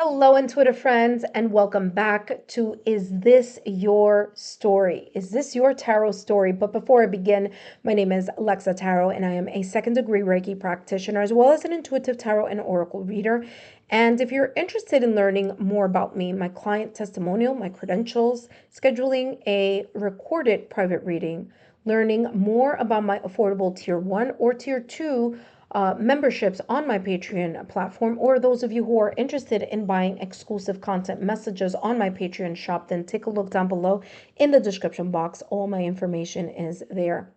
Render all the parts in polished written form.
Hello, intuitive friends, and welcome back to Is This Your Story? Is this your tarot story? But before I begin, my name is Lexa Tarot, and I am a second degree Reiki practitioner as well as an intuitive tarot and oracle reader. And if you're interested in learning more about me, my client testimonial, my credentials, scheduling a recorded private reading, learning more about my affordable tier 1 or tier 2 memberships on my Patreon platform, or those of you who are interested in buying exclusive content messages on my Patreon shop, then take a look down below in the description box. All my information is there.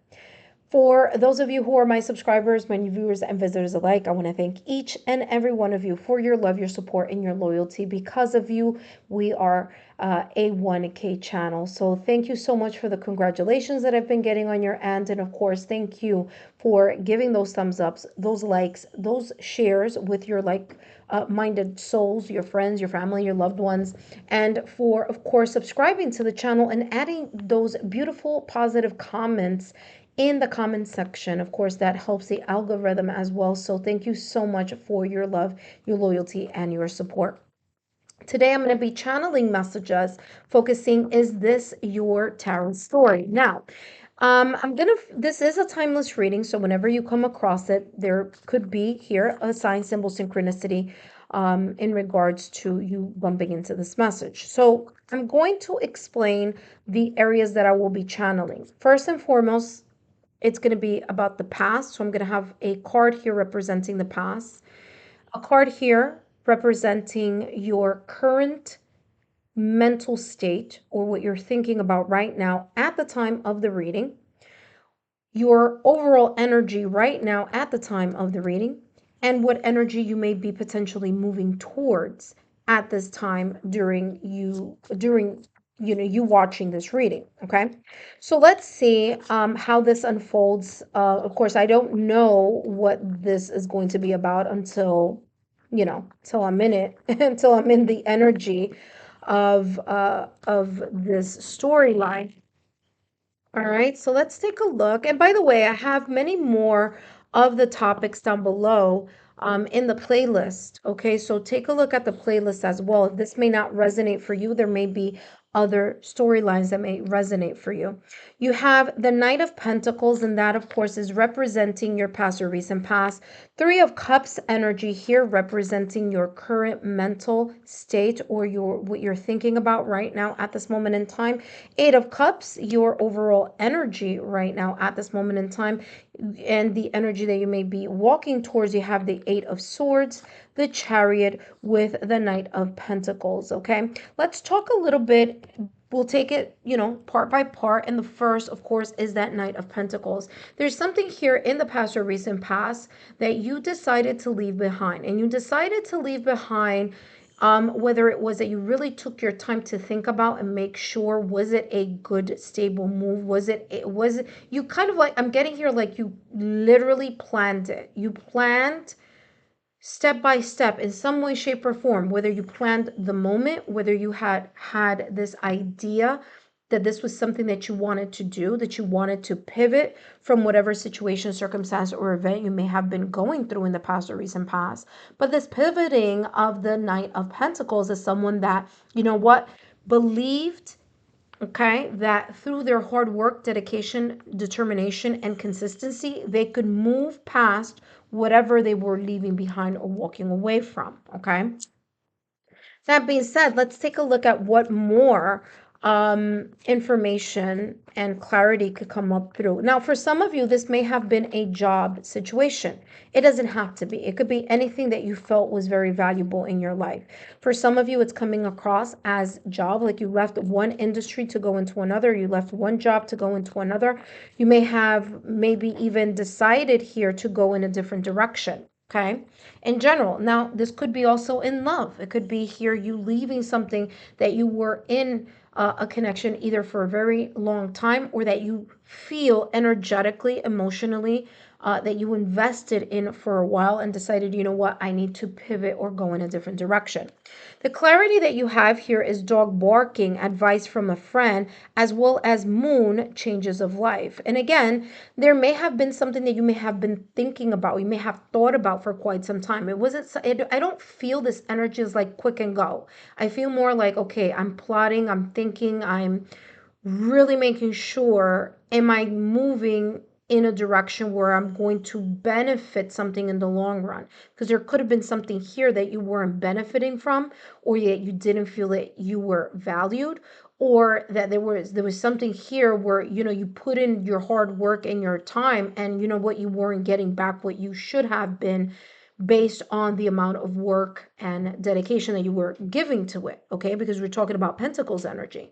For those of you who are my subscribers, my new viewers and visitors alike, I want to thank each and every one of you for your love, your support, and your loyalty. Because of you, we are a 1K channel. So thank you so much for the congratulations that I've been getting on your end. And of course, thank you for giving those thumbs ups, those likes, those shares with your minded souls, your friends, your family, your loved ones, and for, of course, subscribing to the channel and adding those beautiful positive comments in the comment section. Of course, that helps the algorithm as well. So thank you so much for your love, your loyalty, and your support. Today, I'm going to be channeling messages focusing, is this your tarot story? Now, this is a timeless reading. So whenever you come across it, there could be here a sign, symbol, synchronicity in regards to you bumping into this message. So I'm going to explain the areas that I will be channeling. First and foremost, it's going to be about the past. So I'm going to have a card here representing the past, a card here representing your current mental state or what you're thinking about right now at the time of the reading, your overall energy right now at the time of the reading, and what energy you may be potentially moving towards at this time during you watching this reading. Okay, so let's see how this unfolds. Of course, I don't know what this is going to be about until till I'm in it, until I'm in the energy of this storyline. All right, so let's take a look. And by the way, I have many more of the topics down below in the playlist. Okay, so take a look at the playlist as well. If this may not resonate for you, there may be other storylines that may resonate for you. You have the Knight of Pentacles, and that, of course, is representing your past or recent past. Three of Cups energy here representing your current mental state or what you're thinking about right now at this moment in time. Eight of Cups, your overall energy right now at this moment in time, and the energy that you may be walking towards. You have the Eight of Swords, the Chariot with the Knight of Pentacles. Okay, let's talk a little bit. We'll take it, part by part. And the first, of course, is that Knight of Pentacles. There's something here in the past or recent past that you decided to leave behind. And you decided to leave behind whether it was that you really took your time to think about and make sure, was it a good, stable move? Was it you kind of like, I'm getting here like you literally planned it. You planned step by step in some way, shape, or form, whether you planned the moment, whether you had this idea that this was something that you wanted to do, that you wanted to pivot from whatever situation, circumstance, or event you may have been going through in the past or recent past. But this pivoting of the Knight of Pentacles is someone that, believed, okay, that through their hard work, dedication, determination, and consistency, they could move past whatever they were leaving behind or walking away from. Okay. That being said, let's take a look at what more information and clarity could come up through. Now, for some of you, this may have been a job situation. It doesn't have to be. It could be anything that you felt was very valuable in your life. For some of you, it's coming across as job, like you left one industry to go into another. You left one job to go into another. You may have maybe even decided here to go in a different direction. Okay, in general. Now, this could be also in love. It could be here you leaving something that you were in a connection either for a very long time, or that you feel energetically, emotionally that you invested in for a while and decided, you know what, I need to pivot or go in a different direction. The clarity that you have here is dog barking, advice from a friend, as well as moon, changes of life. And again, there may have been something that you may have been thinking about, you may have thought about for quite some time. I don't feel this energy is like quick and go. I feel more like, okay, I'm plotting, I'm thinking, I'm really making sure, am I moving in a direction where I'm going to benefit something in the long run? Because there could have been something here that you weren't benefiting from, or yet you didn't feel that you were valued, or that there was something here where, you put in your hard work and your time, and you know what, you weren't getting back what you should have been based on the amount of work and dedication that you were giving to it. Okay, because we're talking about Pentacles energy.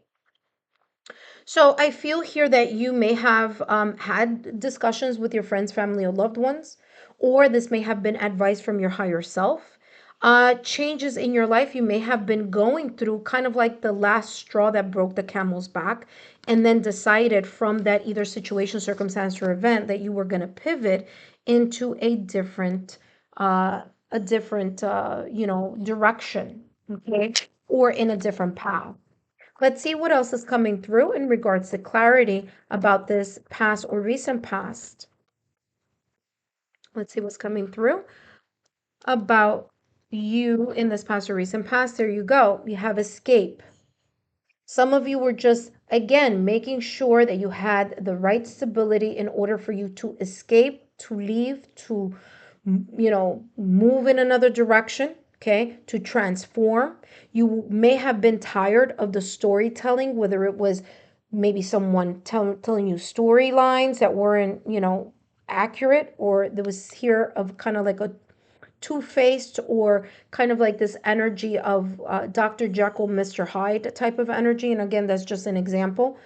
So I feel here that you may have had discussions with your friends, family, or loved ones, or this may have been advice from your higher self. Changes in your life you may have been going through, kind of like the last straw that broke the camel's back, and then decided from that either situation, circumstance, or event that you were going to pivot into a different direction, okay, or in a different path. Let's see what else is coming through in regards to clarity about this past or recent past. Let's see what's coming through about you in this past or recent past. There you go. You have escape. Some of you were just, again, making sure that you had the right stability in order for you to escape, to leave, to, move in another direction, okay, to transform. You may have been tired of the storytelling, whether it was maybe someone telling you storylines that weren't, accurate, or there was here of kind of like a two-faced, or kind of like this energy of Dr. Jekyll, Mr. Hyde type of energy. And again, that's just an example.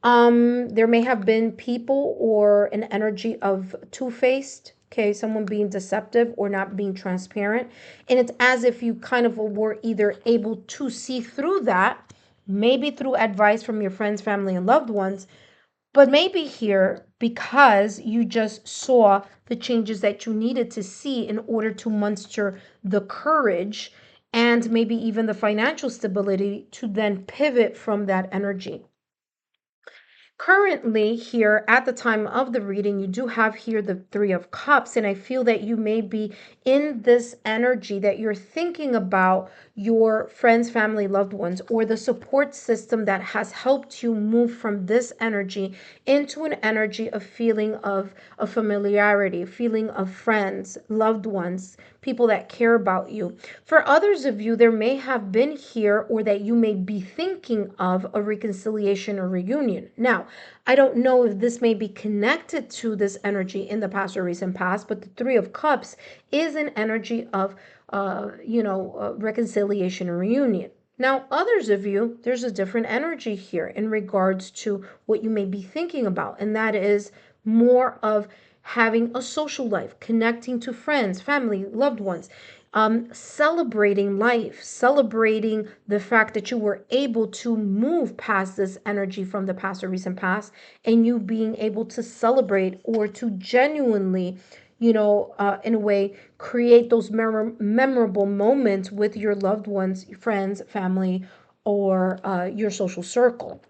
There may have been people or an energy of two-faced, okay, someone being deceptive or not being transparent. And it's as if you kind of were either able to see through that, maybe through advice from your friends, family, and loved ones, but maybe here because you just saw the changes that you needed to see in order to muster the courage and maybe even the financial stability to then pivot from that energy. Currently, here at the time of the reading, you do have here the Three of Cups, and I feel that you may be in this energy that you're thinking about your friends, family, loved ones, or the support system that has helped you move from this energy into an energy of feeling of a familiarity, feeling of friends, loved ones, people that care about you. For others of you, there may have been here, or that you may be thinking of, a reconciliation or reunion. Now, I don't know if this may be connected to this energy in the past or recent past, but the Three of Cups is an energy of, reconciliation and reunion. Now, others of you, there's a different energy here in regards to what you may be thinking about, and that is more of having a social life, connecting to friends, family, loved ones, celebrating life, celebrating the fact that you were able to move past this energy from the past or recent past, and you being able to celebrate or to genuinely, in a way, create those memorable moments with your loved ones, friends, family, or your social circle.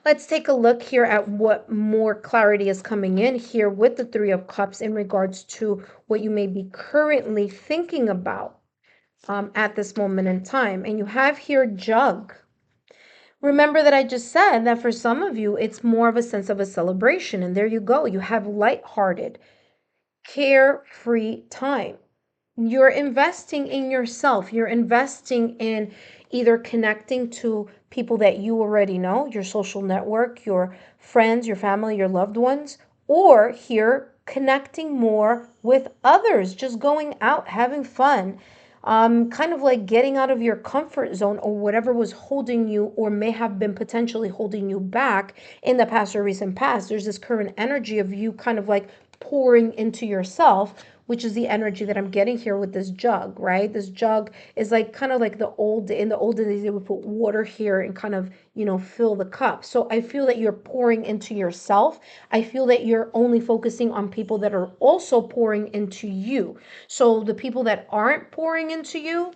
Let's take a look here at what more clarity is coming in here with the Three of Cups in regards to what you may be currently thinking about at this moment in time. And you have here Jug. Remember that I just said that for some of you, it's more of a sense of a celebration. And there you go. You have lighthearted, carefree time. You're investing in yourself. You're investing in either connecting to people that you already know, your social network, your friends, your family, your loved ones, or here connecting more with others, just going out, having fun, kind of like getting out of your comfort zone or whatever was holding you or may have been potentially holding you back in the past or recent past. There's this current energy of you kind of like pouring into yourself, which is the energy that I'm getting here with this jug, right? This jug is like kind of like in the olden days, they would put water here and kind of, fill the cup. So I feel that you're pouring into yourself. I feel that you're only focusing on people that are also pouring into you. So the people that aren't pouring into you,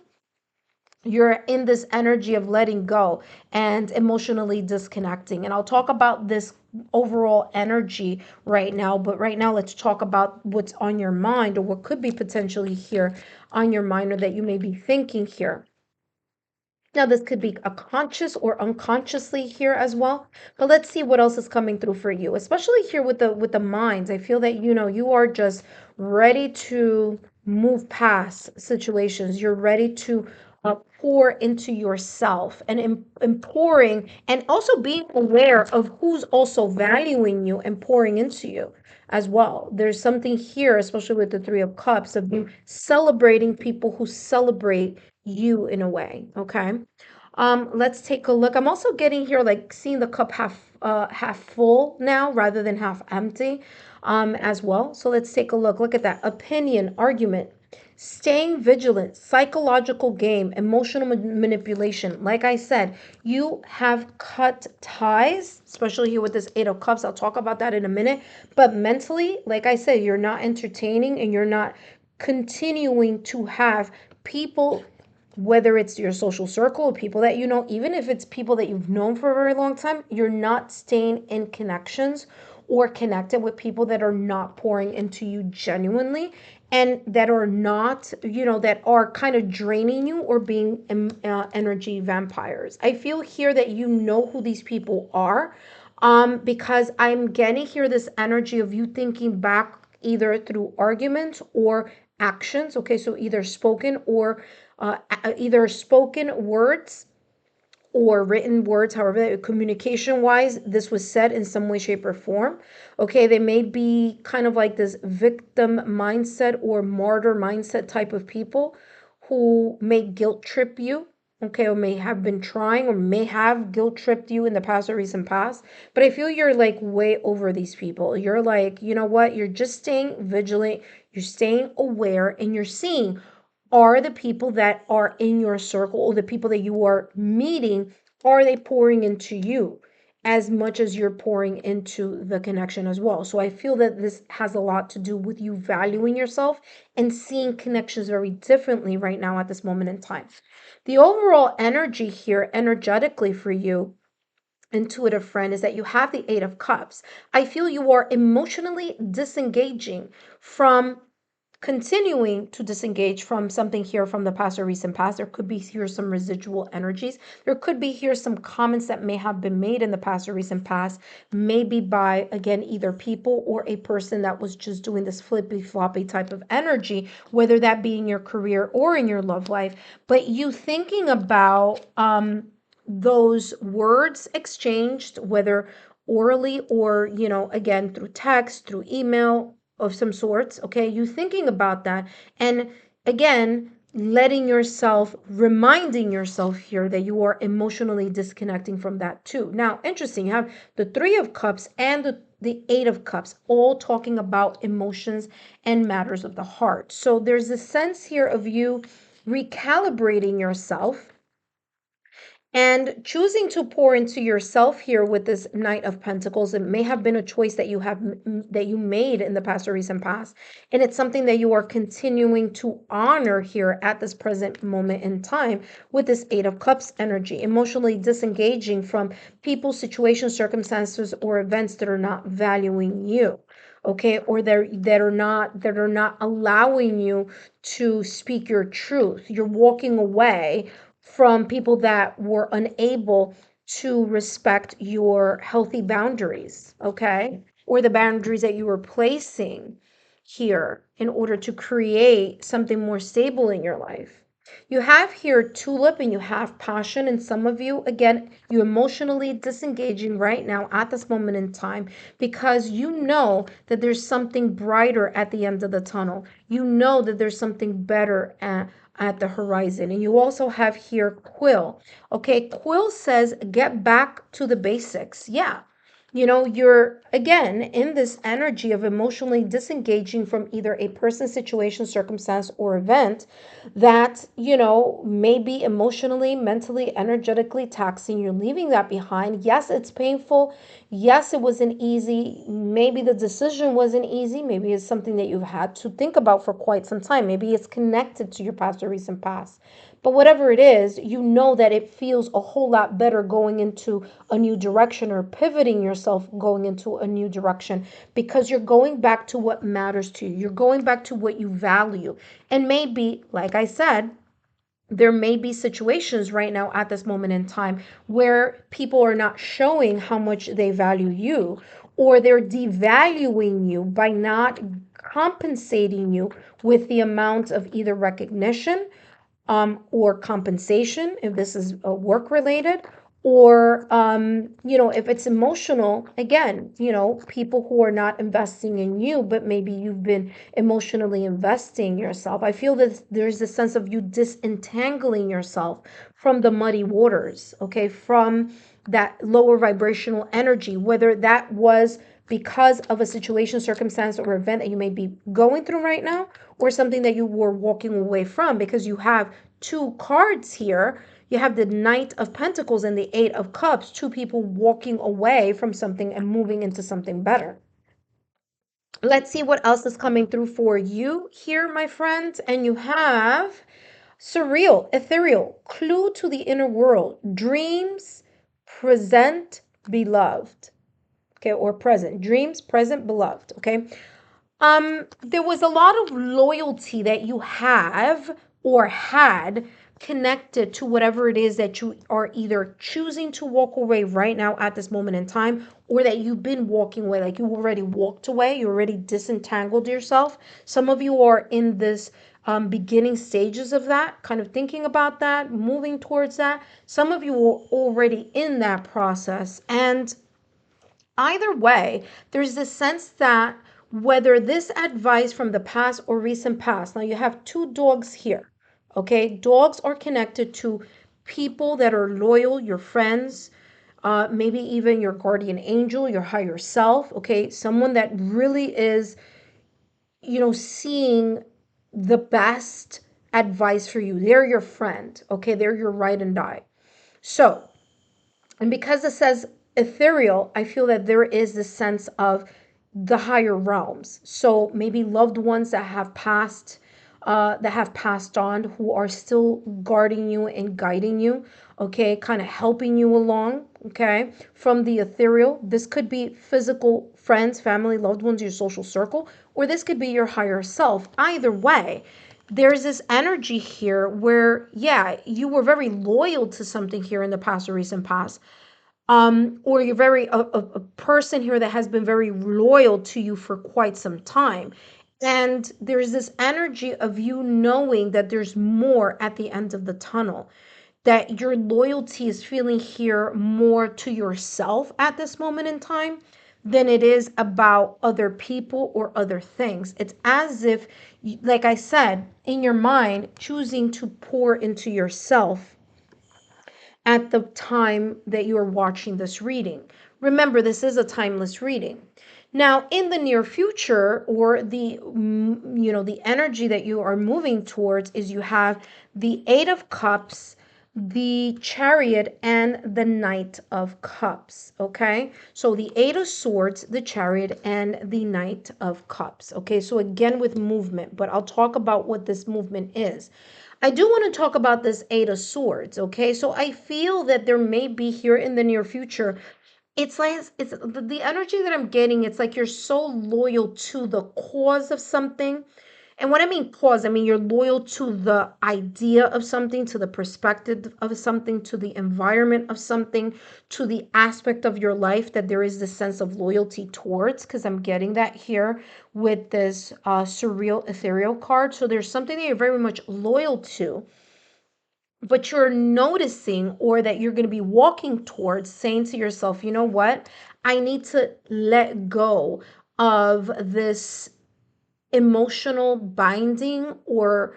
you're in this energy of letting go and emotionally disconnecting. And I'll talk about this overall energy right now, but right now let's talk about what's on your mind, or what could be potentially here on your mind, or that you may be thinking here. Now, this could be a conscious or unconsciously here as well, but let's see what else is coming through for you, especially here with the minds. I feel that you are just ready to move past situations. You're ready to pour into yourself, and pouring, and also being aware of who's also valuing you and pouring into you as well. There's something here, especially with the Three of Cups, of you celebrating people who celebrate you in a way. Okay. Let's take a look. I'm also getting here, like seeing the cup half full now rather than half empty, as well. So let's take a look. Look at that. Opinion, argument, staying vigilant, psychological game, emotional manipulation. Like I said, you have cut ties, especially here with this Eight of Cups. I'll talk about that in a minute. But mentally, like I said, you're not entertaining, and you're not continuing to have people, whether it's your social circle, people that you know, even if it's people that you've known for a very long time, you're not staying in connections or connected with people that are not pouring into you genuinely, and that are not, that are kind of draining you or being energy vampires. I feel here that you know who these people are, because I'm getting here this energy of you thinking back either through arguments or actions. Okay, so either spoken words or written words, however, communication wise, this was said in some way, shape, or form. Okay, they may be kind of like this victim mindset or martyr mindset type of people who may guilt trip you. Okay, or may have been trying, or may have guilt tripped you in the past or recent past. But I feel you're like way over these people. You're like, you know what? You're just staying vigilant, you're staying aware, and you're seeing, are the people that are in your circle, or the people that you are meeting, are they pouring into you as much as you're pouring into the connection as well? So I feel that this has a lot to do with you valuing yourself and seeing connections very differently right now at this moment in time. The overall energy here, energetically for you, intuitive friend, is that you have the Eight of Cups. I feel you are emotionally disengaging from, continuing to disengage from something here from the past or recent past. There could be here some residual energies. There could be here some comments that may have been made in the past or recent past, maybe by, again, either people or a person that was just doing this flippy floppy type of energy, whether that be in your career or in your love life. But you thinking about those words exchanged, whether orally or, again, through text, through email of some sorts. Okay, you thinking about that, and again, letting yourself, reminding yourself here that you are emotionally disconnecting from that too. Now, interesting, you have the Three of Cups and the Eight of Cups, all talking about emotions and matters of the heart. So there's a sense here of you recalibrating yourself and choosing to pour into yourself here with this Knight of Pentacles. It may have been a choice that you made in the past or recent past, and it's something that you are continuing to honor here at this present moment in time with this Eight of Cups energy, emotionally disengaging from people, situations, circumstances, or events that are not valuing you. Okay, or that are not allowing you to speak your truth. You're walking away from people that were unable to respect your healthy boundaries, okay? Or the boundaries that you were placing here in order to create something more stable in your life. You have here tulip and you have passion, and some of you, again, you emotionally disengaging right now at this moment in time, because you know that there's something brighter at the end of the tunnel. You know that there's something better at the horizon. And you also have here Quill. Okay, Quill says get back to the basics. Yeah. You're again in this energy of emotionally disengaging from either a person, situation, circumstance, or event that, may be emotionally, mentally, energetically taxing. You're leaving that behind. Yes, it's painful. Yes, it wasn't easy. Maybe the decision wasn't easy. Maybe it's something that you've had to think about for quite some time. Maybe it's connected to your past or recent past. But whatever it is, you know that it feels a whole lot better going into a new direction or pivoting yourself going into a new direction because you're going back to what matters to you. You're going back to what you value. And maybe, like I said, there may be situations right now at this moment in time where people are not showing how much they value you, or they're devaluing you by not compensating you with the amount of either recognition, or compensation if this is work related, or if it's emotional, again, people who are not investing in you, but maybe you've been emotionally investing yourself. I feel that there's a sense of you disentangling yourself from the muddy waters, okay, from that lower vibrational energy, whether that was because of a situation, circumstance, or event that you may be going through right now, or something that you were walking away from, because you have two cards here. You have the Knight of Pentacles and the Eight of Cups, two people walking away from something and moving into something better. Let's see what else is coming through for you here, my friends. And you have surreal, ethereal, clue to the inner world, dreams, present, beloved. Okay, or present, dreams, present, beloved. Okay. There was a lot of loyalty that you have or had connected to whatever it is that you are either choosing to walk away right now at this moment in time, or that you've been walking away, like you already walked away, you already disentangled yourself. Some of you are in this beginning stages of that, kind of thinking about that, moving towards that. Some of you are already in that process. And either way, there's this sense that whether this advice from the past or recent past, now you have two dogs here, okay? Dogs are connected to people that are loyal, your friends, maybe even your guardian angel, your higher self, okay? Someone that really is, seeing the best advice for you. They're your friend, okay? They're your ride and die. So, and because it says ethereal, I feel that there is this sense of the higher realms. So maybe loved ones that have passed on, who are still guarding you and guiding you, okay, kind of helping you along, okay, from the ethereal. This could be physical friends, family, loved ones, your social circle, or this could be your higher self. Either way, there's this energy here where, yeah, you were very loyal to something here in the past or recent past, or you're a person here that has been very loyal to you for quite some time. And there's this energy of you knowing that there's more at the end of the tunnel, that your loyalty is feeling here more to yourself at this moment in time than it is about other people or other things. It's as if, like I said, in your mind, choosing to pour into yourself at the time that you are watching this reading. Remember, this is a timeless reading. Now, in the near future, or the energy that you are moving towards, is you have the Eight of Cups, the Chariot, and the Knight of Cups. Okay, so the Eight of Swords, the Chariot, and the Knight of Cups. Okay, so again with movement, but I'll talk about what this movement is. I do want to talk about this Eight of Swords, okay? So I feel that there may be here in the near future, it's like it's the energy that I'm getting, it's like you're so loyal to the cause of something. And when I mean cause, I mean you're loyal to the idea of something, to the perspective of something, to the environment of something, to the aspect of your life that there is this sense of loyalty towards, because I'm getting that here with this surreal ethereal card. So there's something that you're very much loyal to, but you're noticing, or that you're going to be walking towards, saying to yourself, you know what? I need to let go of this emotional binding, or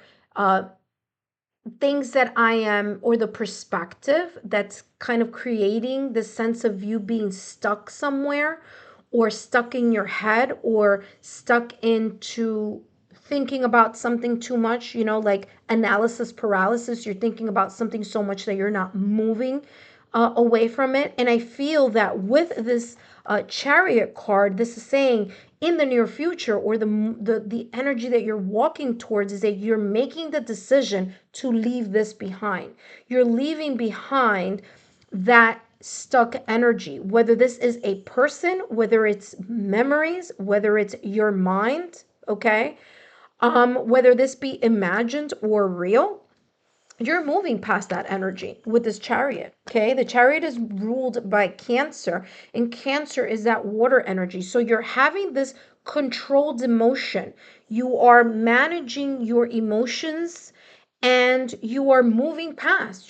things that I am, or the perspective that's kind of creating the sense of you being stuck somewhere, or stuck in your head, or stuck into thinking about something too much, like analysis paralysis. You're thinking about something so much that you're not moving away from it. And I feel that with this chariot card, this is saying in the near future, or the energy that you're walking towards, is that you're making the decision to leave this behind. You're leaving behind that stuck energy, whether this is a person, whether it's memories, whether it's your mind, okay? Whether this be imagined or real, you're moving past that energy with this chariot. Okay, the chariot is ruled by Cancer, and Cancer is that water energy. So you're having this controlled emotion, you are managing your emotions, and you're moving past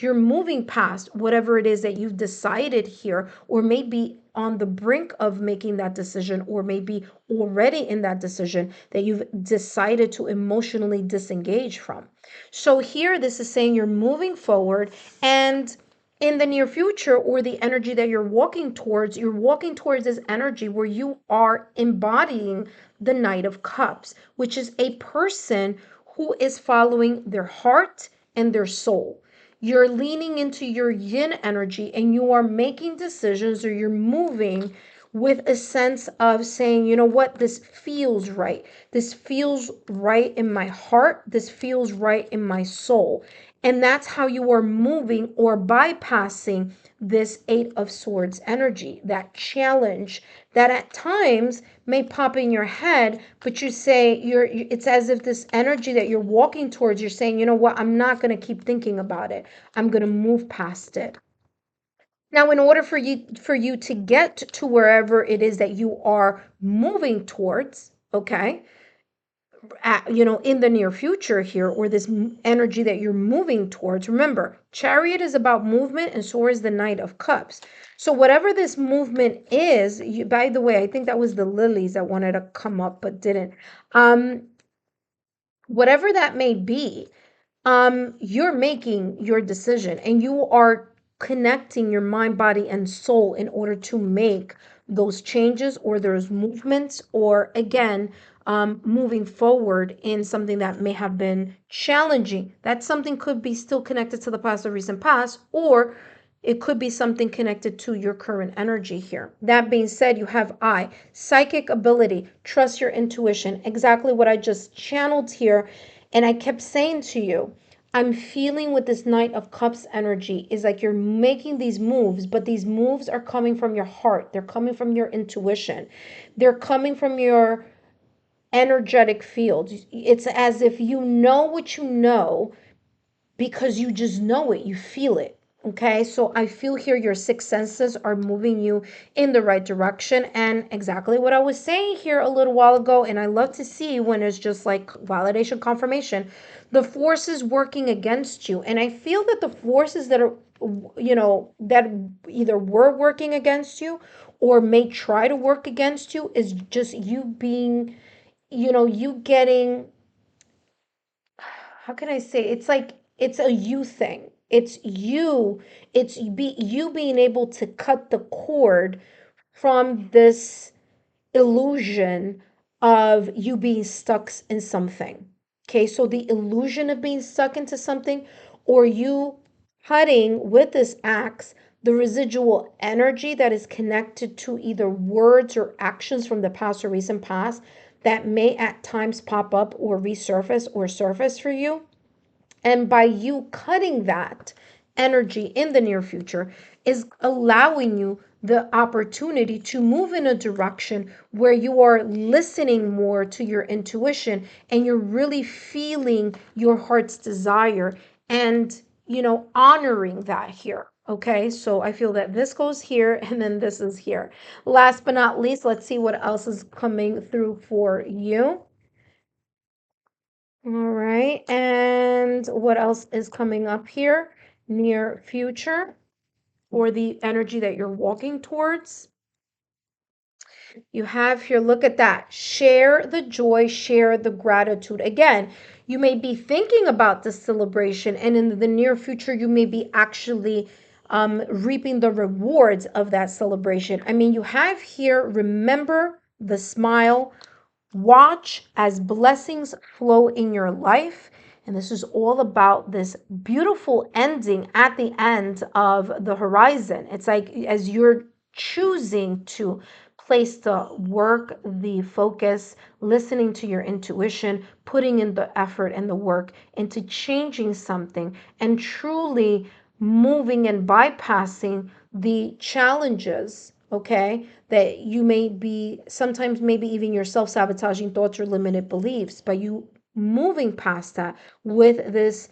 whatever it is that you've decided here, or maybe on the brink of making that decision, or maybe already in that decision that you've decided to emotionally disengage from. So here, this is saying you're moving forward, and in the near future, or the energy that you're walking towards this energy where you are embodying the Knight of Cups, which is a person who is following their heart and their soul. You're leaning into your yin energy, and you are making decisions, or you're moving with a sense of saying, you know what, this feels right. This feels right in my heart. This feels right in my soul. And that's how you are moving or bypassing this Eight of Swords energy, that challenge that at times may pop in your head, but you say it's as if this energy that you're walking towards, you're saying, you know what, I'm not going to keep thinking about it. I'm going to move past it. Now, in order for you to get to wherever it is that you are moving towards, okay, in the near future here, or this energy that you're moving towards, remember, Chariot is about movement, and so is the Knight of Cups. So whatever this movement is, by the way, I think that was the lilies that wanted to come up but didn't. Um, Whatever that may be, you're making your decision, and you are connecting your mind, body, and soul in order to make those changes, or those movements, or again, moving forward in something that may have been challenging. That something could be still connected to the past or recent past, or it could be something connected to your current energy here. That being said, you have psychic ability, trust your intuition, exactly what I just channeled here. And I kept saying to you, I'm feeling with this Knight of Cups energy is like you're making these moves, but these moves are coming from your heart. They're coming from your intuition. They're coming from your energetic field. It's as if you know what you know, because you just know it, you feel it. Okay, so I feel here your six senses are moving you in the right direction, and exactly what I was saying here a little while ago. And I love to see when it's just like validation, confirmation, the forces working against you. And I feel that the forces that are, that either were working against you or may try to work against you is just you being, you getting, how can I say, it's like it's a you thing. You being able to cut the cord from this illusion of you being stuck in something. Okay, so the illusion of being stuck into something, or you cutting with this axe the residual energy that is connected to either words or actions from the past or recent past that may at times pop up or resurface or surface for you. And by you cutting that energy in the near future is allowing you the opportunity to move in a direction where you are listening more to your intuition, and you're really feeling your heart's desire, and honoring that here. Okay, so I feel that this goes here, and then this is here. Last but not least, let's see what else is coming through for you. All right, and what else is coming up here? Near future, or the energy that you're walking towards. You have here, look at that. Share the joy, share the gratitude. Again, You may be thinking about the celebration, and in the near future, you may be actually reaping the rewards of that celebration. I mean, you have here, remember the smile, watch as blessings flow in your life. And this is all about this beautiful ending at the end of the horizon. It's like as you're choosing to place the work, the focus, listening to your intuition, putting in the effort and the work into changing something and truly moving and bypassing the challenges, okay, that you may be sometimes maybe even your self-sabotaging thoughts or limited beliefs, but you moving past that with this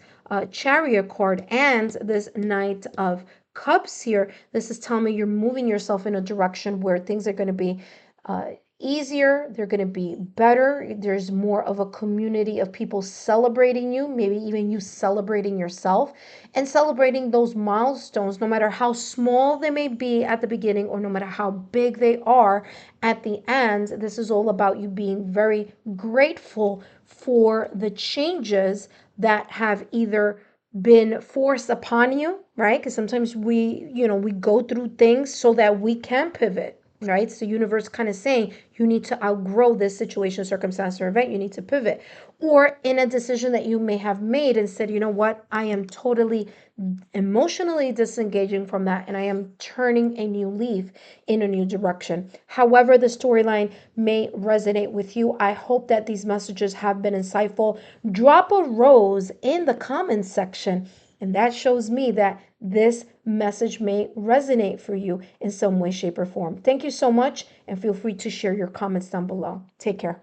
chariot card and this Knight of Cups here. This is telling me you're moving yourself in a direction where things are going to be uh, easier, they're going to be better. There's more of a community of people celebrating you, maybe even you celebrating yourself and celebrating those milestones, no matter how small they may be at the beginning or no matter how big they are at the end. This is all about you being very grateful for the changes that have either been forced upon you, right? Because sometimes we go through things so that we can pivot, right? So universe kind of saying you need to outgrow this situation, circumstance, or event. You need to pivot. Or in a decision that you may have made and said, you know what, I am totally emotionally disengaging from that and I am turning a new leaf in a new direction. However, the storyline may resonate with you. I hope that these messages have been insightful. Drop a rose in the comments section, and that shows me that this message may resonate for you in some way, shape, or form. Thank you so much, and feel free to share your comments down below. Take care.